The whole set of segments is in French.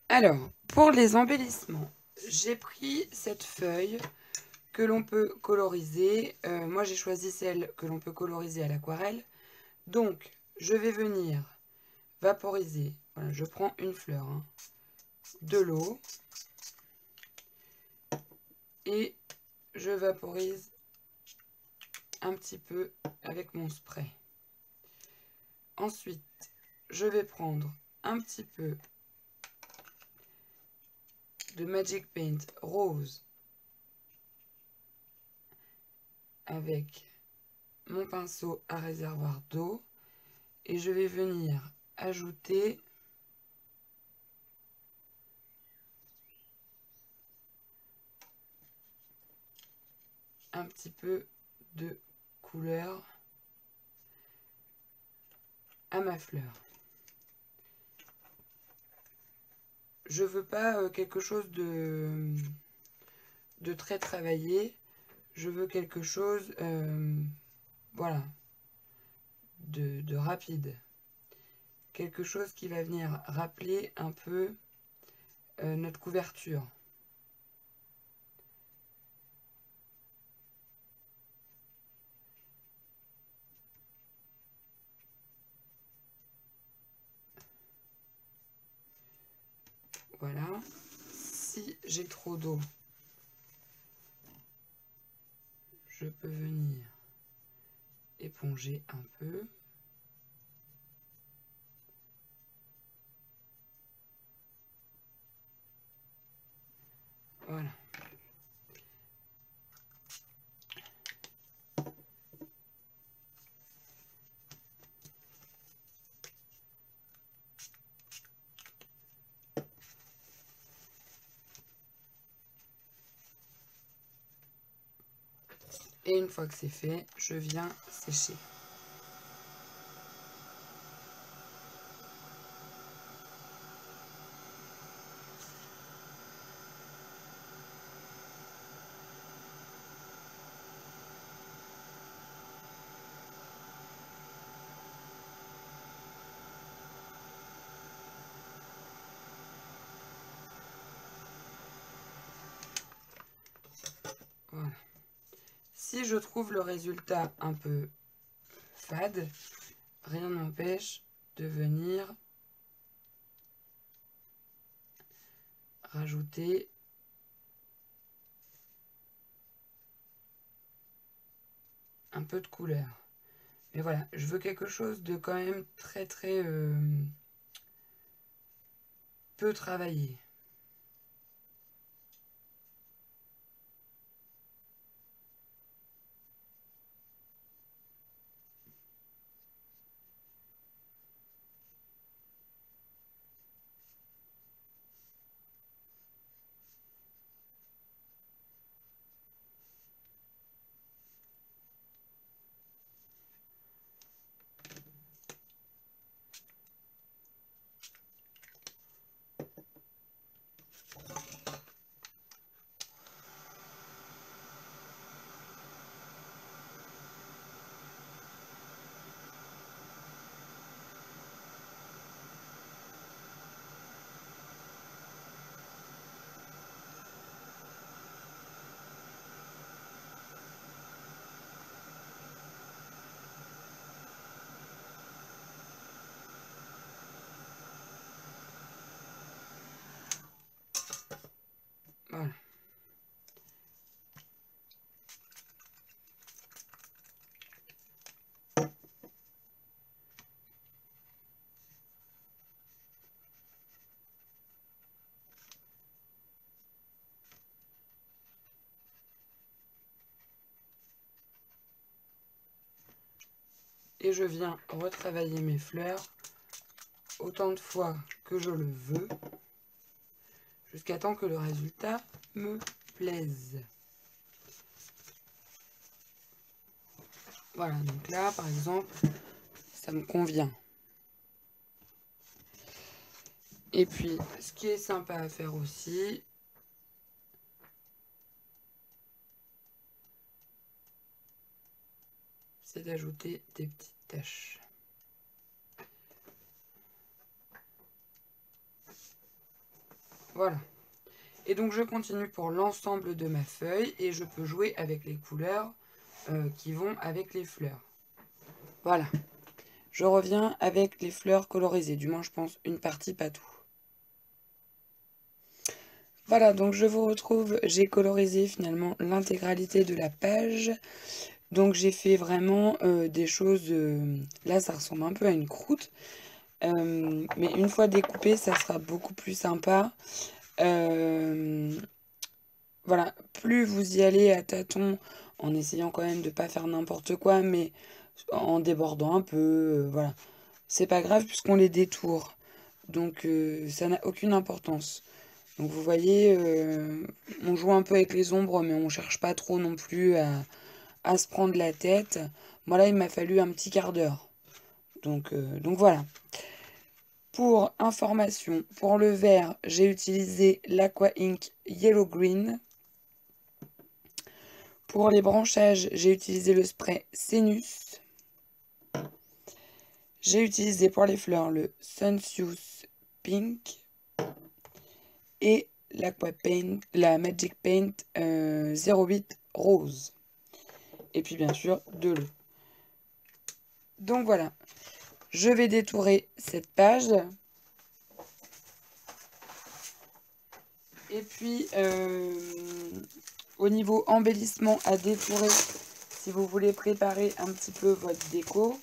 Alors, pour les embellissements, j'ai pris cette feuille que l'on peut coloriser. Moi, j'ai choisi celle que l'on peut coloriser à l'aquarelle. Donc, je vais venir vaporiser. Voilà, je prends une fleur, hein, de l'eau et je vaporise un petit peu avec mon spray. Ensuite, je vais prendre un petit peu de Magic Paint rose avec mon pinceau à réservoir d'eau et je vais venir ajouter un petit peu de couleur à ma fleur. Je veux pas quelque chose de très travaillé. Je veux quelque chose, voilà, de rapide. Quelque chose qui va venir rappeler un peu notre couverture. Voilà. Si j'ai trop d'eau, je peux venir éponger un peu. Voilà. Et une fois que c'est fait, je viens sécher. Voilà. Si je trouve le résultat un peu fade, rien n'empêche de venir rajouter un peu de couleur. Mais voilà, je veux quelque chose de quand même très peu travaillé. Voilà. Et je viens retravailler mes fleurs autant de fois que je le veux, jusqu'à temps que le résultat me plaise. Voilà, donc là, par exemple, ça me convient. Et puis, ce qui est sympa à faire aussi, c'est d'ajouter des petites taches. Voilà. Et donc je continue pour l'ensemble de ma feuille et je peux jouer avec les couleurs qui vont avec les fleurs. Voilà. Je reviens avec les fleurs colorisées, du moins je pense une partie, pas tout. Voilà, donc je vous retrouve, j'ai colorisé finalement l'intégralité de la page. Donc j'ai fait vraiment des choses, là ça ressemble un peu à une croûte. Mais une fois découpé, ça sera beaucoup plus sympa. Voilà, plus vous y allez à tâtons, en essayant quand même de pas faire n'importe quoi, mais en débordant un peu, voilà. C'est pas grave puisqu'on les détourne. Donc ça n'a aucune importance. Donc vous voyez, on joue un peu avec les ombres, mais on cherche pas trop non plus à se prendre la tête. Moi là, il m'a fallu un petit quart d'heure. Donc voilà. Pour information, pour le vert, j'ai utilisé l'Aqua Ink Yellow Green. Pour les branchages, j'ai utilisé le spray Senus. J'ai utilisé pour les fleurs le Sunsius Pink. Et l'Aqua Paint, la Magic Paint 08 Rose. Et puis bien sûr de l'eau. Donc voilà. Je vais détourer cette page. Et puis, au niveau embellissement à détourer, si vous voulez préparer un petit peu votre déco,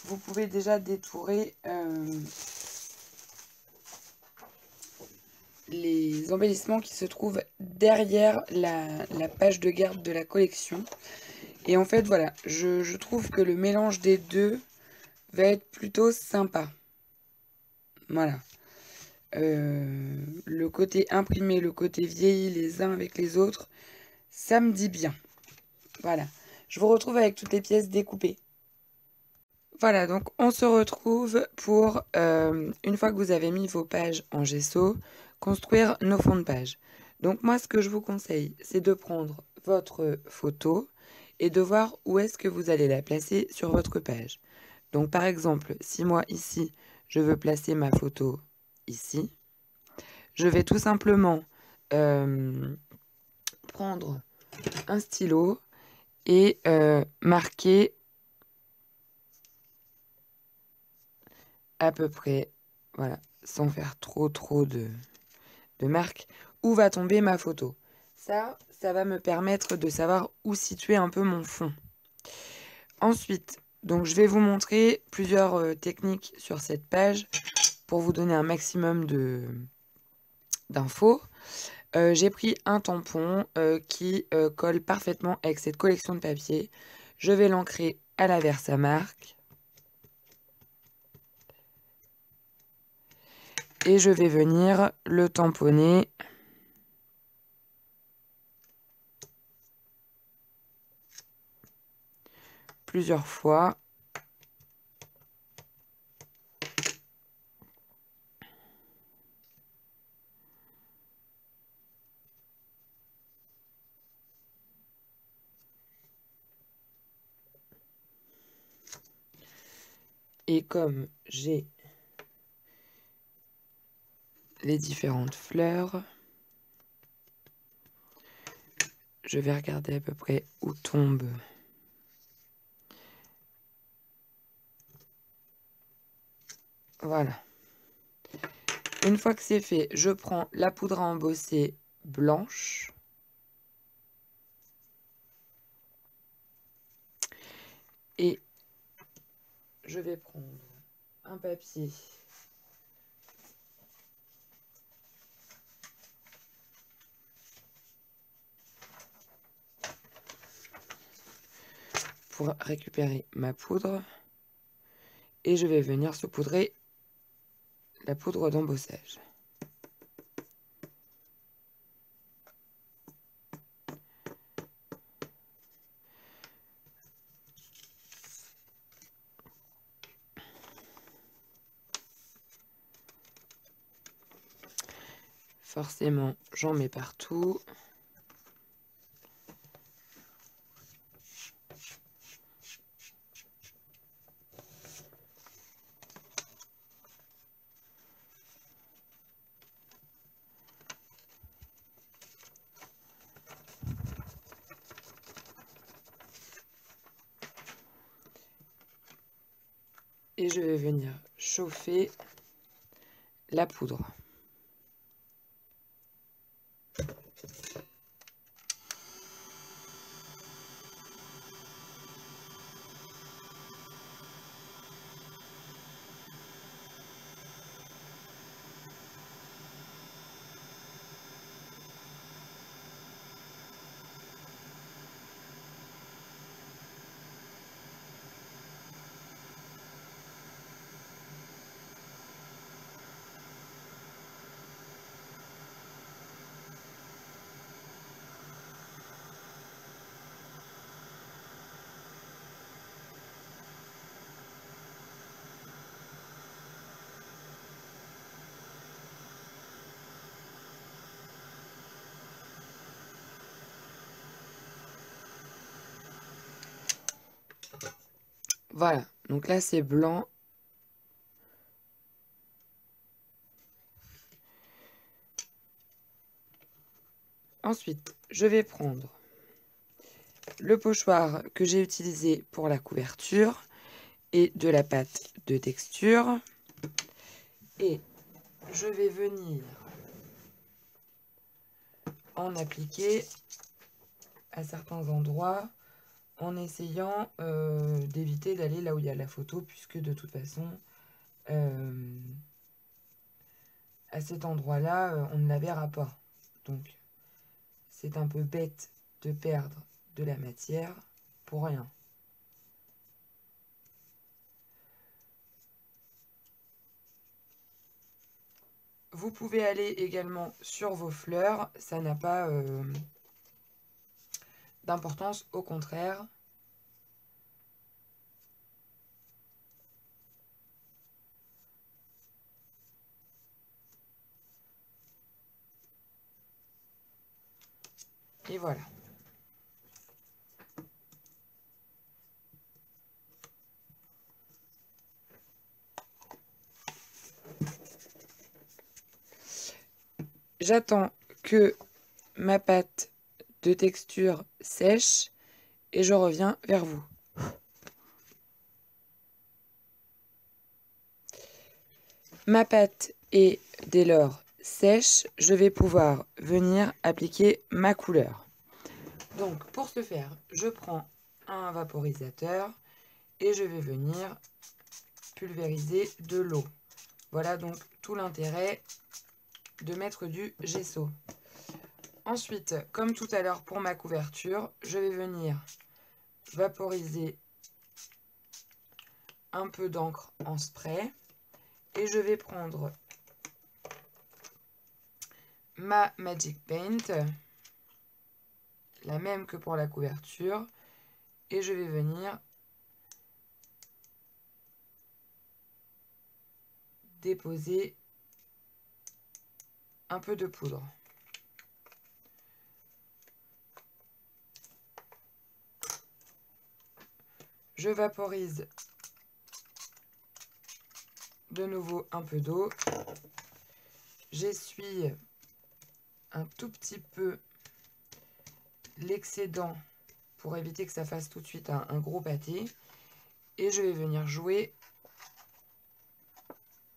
vous pouvez déjà détourer les embellissements qui se trouvent derrière la page de garde de la collection. Et en fait, voilà, je trouve que le mélange des deux va être plutôt sympa. Voilà. Le côté imprimé, le côté vieilli les uns avec les autres, ça me dit bien. Voilà. Je vous retrouve avec toutes les pièces découpées. Voilà, donc on se retrouve pour, une fois que vous avez mis vos pages en gesso, construire nos fonds de page. Donc moi, ce que je vous conseille, c'est de prendre votre photo et de voir où est-ce que vous allez la placer sur votre page. Donc par exemple, si moi ici, je veux placer ma photo ici, je vais tout simplement prendre un stylo et marquer à peu près, voilà, sans faire trop de marques, où va tomber ma photo. Ça va me permettre de savoir où situer un peu mon fond. Ensuite, donc je vais vous montrer plusieurs techniques sur cette page pour vous donner un maximum d'infos. J'ai pris un tampon qui colle parfaitement avec cette collection de papier. Je vais l'ancrer à la Versamark. Et je vais venir le tamponner plusieurs fois. Et comme j'ai les différentes fleurs, je vais regarder à peu près où tombe voilà. Une fois que c'est fait, je prends la poudre à embosser blanche. Et je vais prendre un papier pour récupérer ma poudre. Et je vais venir saupoudrer la poudre d'embossage. Forcément, j'en mets partout. Et je vais venir chauffer la poudre. Voilà, donc là c'est blanc. Ensuite, je vais prendre le pochoir que j'ai utilisé pour la couverture et de la pâte de texture. Et je vais venir en appliquer à certains endroits en essayant d'éviter d'aller là où il y a la photo, puisque de toute façon, à cet endroit-là, on ne la verra pas. Donc, c'est un peu bête de perdre de la matière pour rien. Vous pouvez aller également sur vos fleurs, ça n'a pas d'importance, au contraire. Et voilà. J'attends que ma pâte de texture sèche et je reviens vers vous. Ma pâte est dès lors sèche, je vais pouvoir venir appliquer ma couleur. Donc pour ce faire, je prends un vaporisateur et je vais venir pulvériser de l'eau. Voilà donc tout l'intérêt de mettre du gesso. Ensuite, comme tout à l'heure pour ma couverture, je vais venir vaporiser un peu d'encre en spray et je vais prendre ma Magic Paint, la même que pour la couverture, et je vais venir déposer un peu de poudre. Je vaporise de nouveau un peu d'eau. J'essuie un tout petit peu l'excédent pour éviter que ça fasse tout de suite un gros pâté. Et je vais venir jouer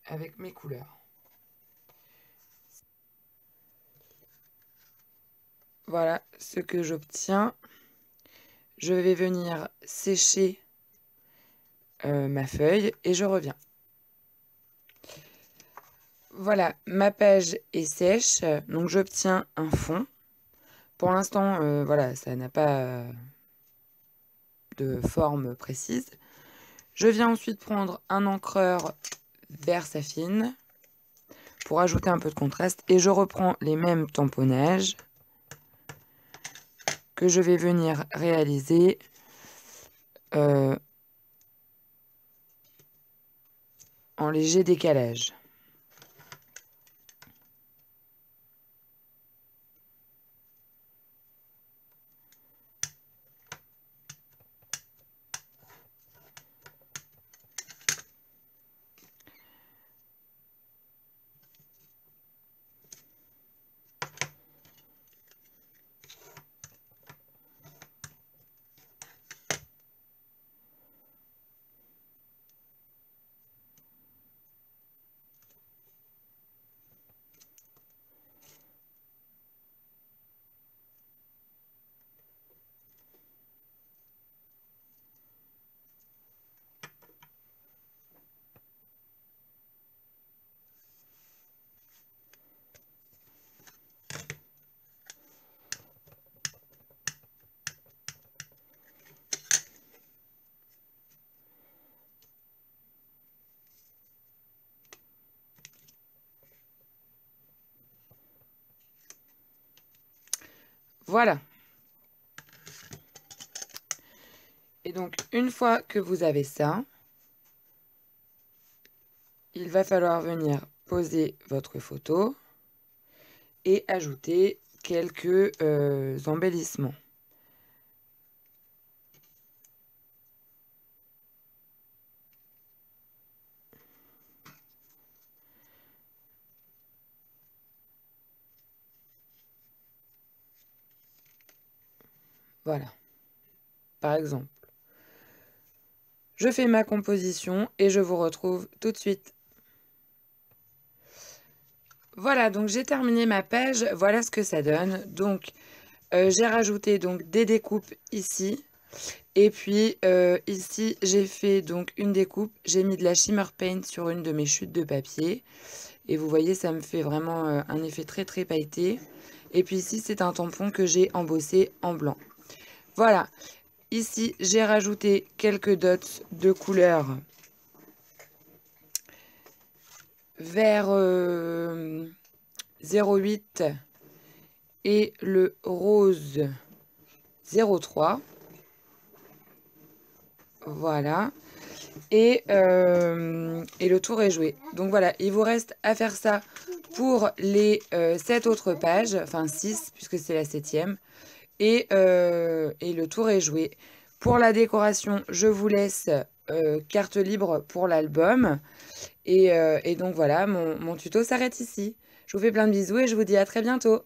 avec mes couleurs. Voilà ce que j'obtiens. Je vais venir sécher ma feuille et je reviens. Voilà, ma page est sèche, donc j'obtiens un fond. Pour l'instant, voilà, ça n'a pas de forme précise. Je viens ensuite prendre un encreur vert saphine pour ajouter un peu de contraste et je reprends les mêmes tamponnages que je vais venir réaliser en léger décalage. Voilà. Et donc, une fois que vous avez ça, il va falloir venir poser votre photo et ajouter quelques embellissements. Voilà. Par exemple, je fais ma composition et je vous retrouve tout de suite. Voilà, donc j'ai terminé ma page. Voilà ce que ça donne. Donc, j'ai rajouté donc des découpes ici. Et puis ici, j'ai fait donc une découpe. J'ai mis de la Shimmer Paint sur une de mes chutes de papier. Et vous voyez, ça me fait vraiment un effet très très pailleté. Et puis ici, c'est un tampon que j'ai embossé en blanc. Voilà. Ici, j'ai rajouté quelques dots de couleur vert 08 et le rose 03. Voilà. Et le tour est joué. Donc voilà, il vous reste à faire ça pour les 7 autres pages, enfin 6 puisque c'est la 7e. Et le tour est joué. Pour la décoration, je vous laisse carte libre pour l'album. Et donc voilà, mon tuto s'arrête ici. Je vous fais plein de bisous et je vous dis à très bientôt.